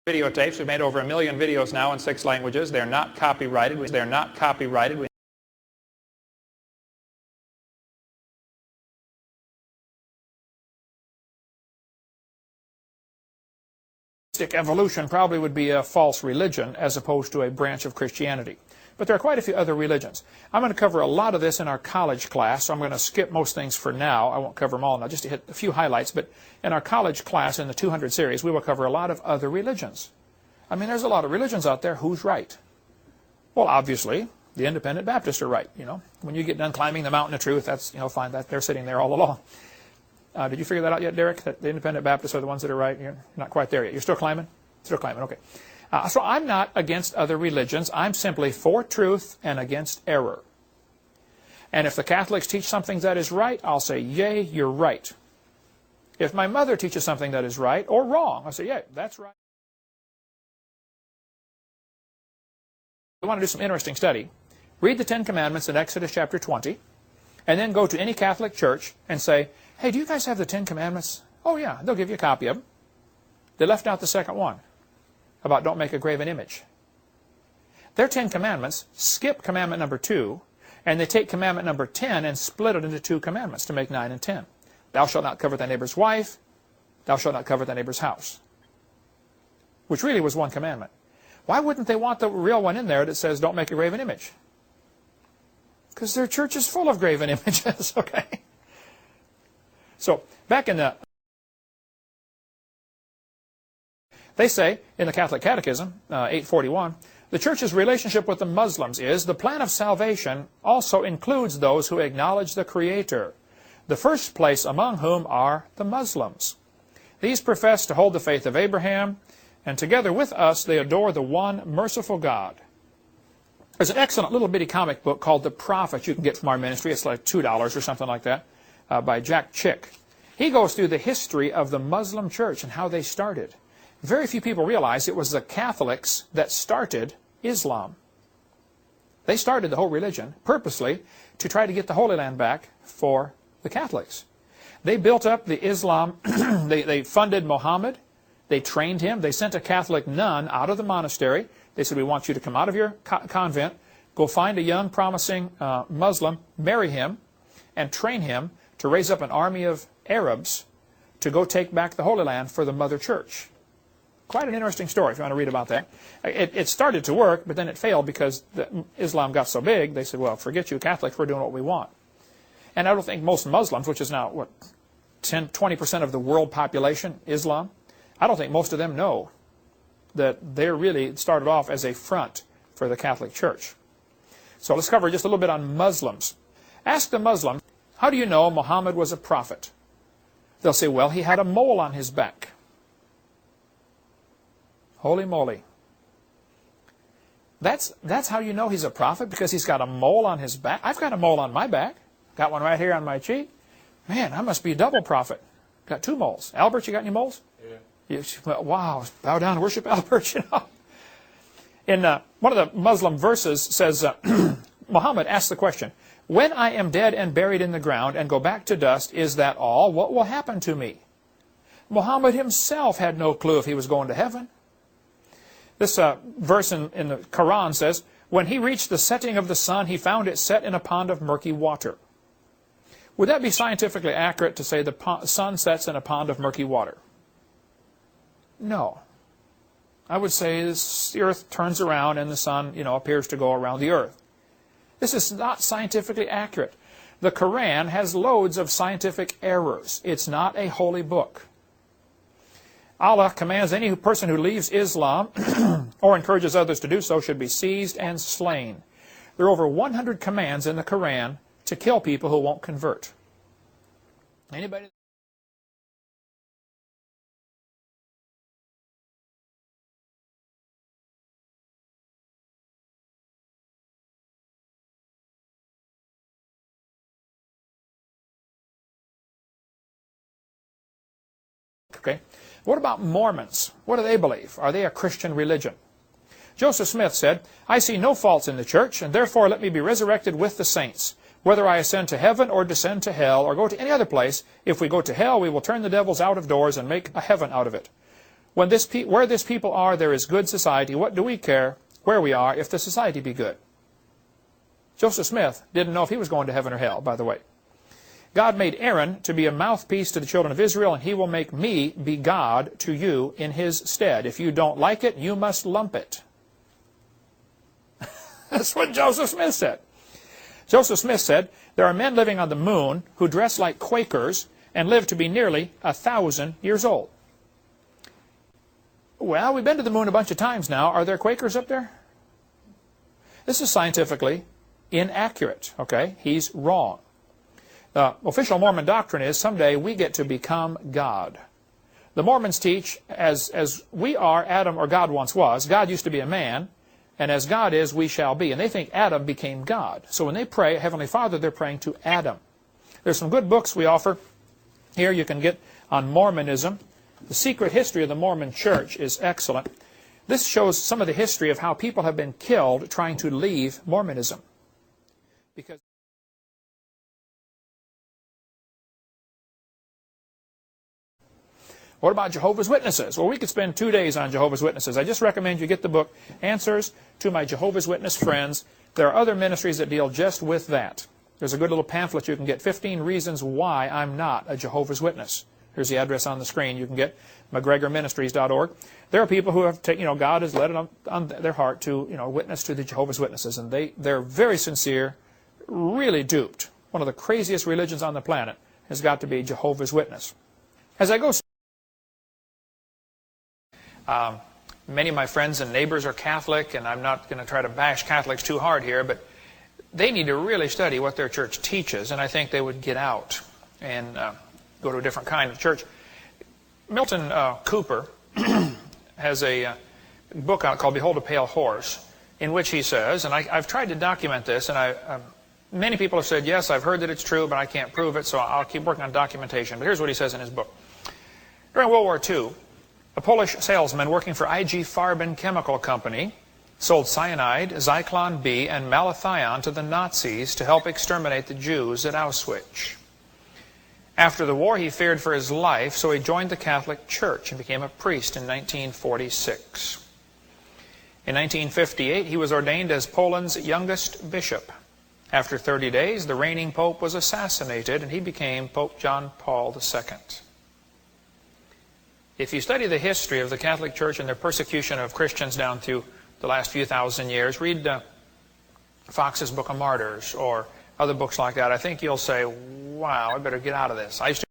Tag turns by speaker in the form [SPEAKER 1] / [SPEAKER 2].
[SPEAKER 1] Videotapes. We've made over 1 million videos now in 6 languages. They're not copyrighted. They're not copyrighted. Evolution probably would be a false religion as opposed to a branch of Christianity. But there are quite a few other religions. I'm going to cover a lot of this in our college class, so I'm going to skip most things for now. I won't cover them all now, just to hit a few highlights. But in our college class, in the 200 series, we will cover a lot of other religions. I mean, there's a lot of religions out there. Who's right? Well, obviously, the independent Baptists are right. You know, when you get done climbing the mountain of truth, that's, you know, fine. That they're sitting there all along. Did you figure that out yet, Derek? That the independent Baptists are the ones that are right? You're not quite there yet. You're still climbing? Still climbing, okay. So I'm not against other religions. I'm simply for truth and against error. And if the Catholics teach something that is right, I'll say, yay, you're right. If my mother teaches something that is right or wrong, I'll say, yay, that's right. We want to do some interesting study. Read the 10 Commandments in Exodus chapter 20, and then go to any Catholic church and say, hey, do you guys have the 10 Commandments? Oh, yeah, they'll give you a copy of them. They left out the second one, about don't make a graven image. Their 10 Commandments skip commandment number 2, and they take commandment number 10 and split it into 2 commandments to make 9 and 10. Thou shalt not covet thy neighbor's wife. Thou shalt not covet thy neighbor's house. Which really was one commandment. Why wouldn't they want the real one in there that says don't make a graven image? Because their church is full of graven images, okay? So, back in the... They say, in the Catholic Catechism, 841, the Church's relationship with the Muslims is, the plan of salvation also includes those who acknowledge the Creator, the first place among whom are the Muslims. These profess to hold the faith of Abraham, and together with us they adore the one merciful God. There's an excellent little bitty comic book called The Prophet you can get from our ministry. It's like $2 or something like that, by Jack Chick. He goes through the history of the Muslim church and how they started. Very few people realize it was the Catholics that started Islam. They started the whole religion purposely to try to get the Holy Land back for the Catholics. They built up the Islam, they funded Muhammad, they trained him, they sent a Catholic nun out of the monastery. They said, we want you to come out of your convent, go find a young promising Muslim, marry him, and train him to raise up an army of Arabs to go take back the Holy Land for the Mother Church. Quite an interesting story if you want to read about that. It started to work, but then it failed because Islam got so big, they said, well, forget you Catholics, we're doing what we want. And I don't think most Muslims, which is now, what, 20% of the world population, Islam, I don't think most of them know that they really started off as a front for the Catholic Church. So let's cover just a little bit on Muslims. Ask the Muslim, how do you know Muhammad was a prophet? They'll say, well, he had a mole on his back. Holy moly. That's how you know he's a prophet, because he's got a mole on his back. I've got a mole on my back. Got one right here on my cheek. Man, I must be a double prophet. Got 2 moles. Albert, you got any moles? Yeah. Wow, bow down and worship Albert, you know. In one of the Muslim verses says, Muhammad asked the question, when I am dead and buried in the ground and go back to dust, is that all? What will happen to me? Muhammad himself had no clue if he was going to heaven. This verse in the Quran says, when he reached the setting of the sun, he found it set in a pond of murky water. Would that be scientifically accurate to say the sun sets in a pond of murky water? No. I would say the earth turns around and the sun, you know, appears to go around the earth. This is not scientifically accurate. The Quran has loads of scientific errors. It's not a holy book. Allah commands any person who leaves Islam or encourages others to do so should be seized and slain. There are over 100 commands in the Quran to kill people who won't convert. Anybody? Okay. What about Mormons? What do they believe? Are they a Christian religion? Joseph Smith said, I see no faults in the church, and therefore let me be resurrected with the saints. Whether I ascend to heaven or descend to hell or go to any other place, if we go to hell, we will turn the devils out of doors and make a heaven out of it. Where this people are, there is good society. What do we care where we are if the society be good? Joseph Smith didn't know if he was going to heaven or hell, by the way. God made Aaron to be a mouthpiece to the children of Israel, and he will make me be God to you in his stead. If you don't like it, you must lump it. That's what Joseph Smith said. Joseph Smith said, there are men living on the moon who dress like Quakers and live to be nearly 1,000 years old. Well, we've been to the moon a bunch of times now. Are there Quakers up there? This is scientifically inaccurate, okay? He's wrong. The official Mormon doctrine is someday we get to become God. The Mormons teach as we are, Adam or God once was. God used to be a man, and as God is, we shall be. And they think Adam became God. So when they pray, Heavenly Father, they're praying to Adam. There's some good books we offer. Here you can get on Mormonism. The Secret History of the Mormon Church is excellent. This shows some of the history of how people have been killed trying to leave Mormonism. Because what about Jehovah's Witnesses? Well, we could spend 2 days on Jehovah's Witnesses. I just recommend you get the book, Answers to My Jehovah's Witness Friends. There are other ministries that deal just with that. There's a good little pamphlet you can get, 15 Reasons Why I'm Not a Jehovah's Witness. Here's the address on the screen. You can get McGregorMinistries.org. There are people who have taken, God has led it on their heart to, witness to the Jehovah's Witnesses, and they're very sincere, really duped. One of the craziest religions on the planet has got to be Jehovah's Witness. As I go, many of my friends and neighbors are Catholic, and I'm not going to try to bash Catholics too hard here, but they need to really study what their church teaches, and I think they would get out and go to a different kind of church. Milton Cooper has a book out called Behold a Pale Horse, in which he says, and I've tried to document this, and many people have said, yes, I've heard that it's true, but I can't prove it, so I'll keep working on documentation. But here's what he says in his book. During World War II, a Polish salesman working for IG Farben Chemical Company sold cyanide, Zyklon B, and malathion to the Nazis to help exterminate the Jews at Auschwitz. After the war, he feared for his life, so he joined the Catholic Church and became a priest in 1946. In 1958, he was ordained as Poland's youngest bishop. After 30 days, the reigning pope was assassinated, and he became Pope John Paul II. If you study the history of the Catholic Church and their persecution of Christians down through the last few thousand years, read Fox's Book of Martyrs or other books like that. I think you'll say, wow, I better get out of this. I used to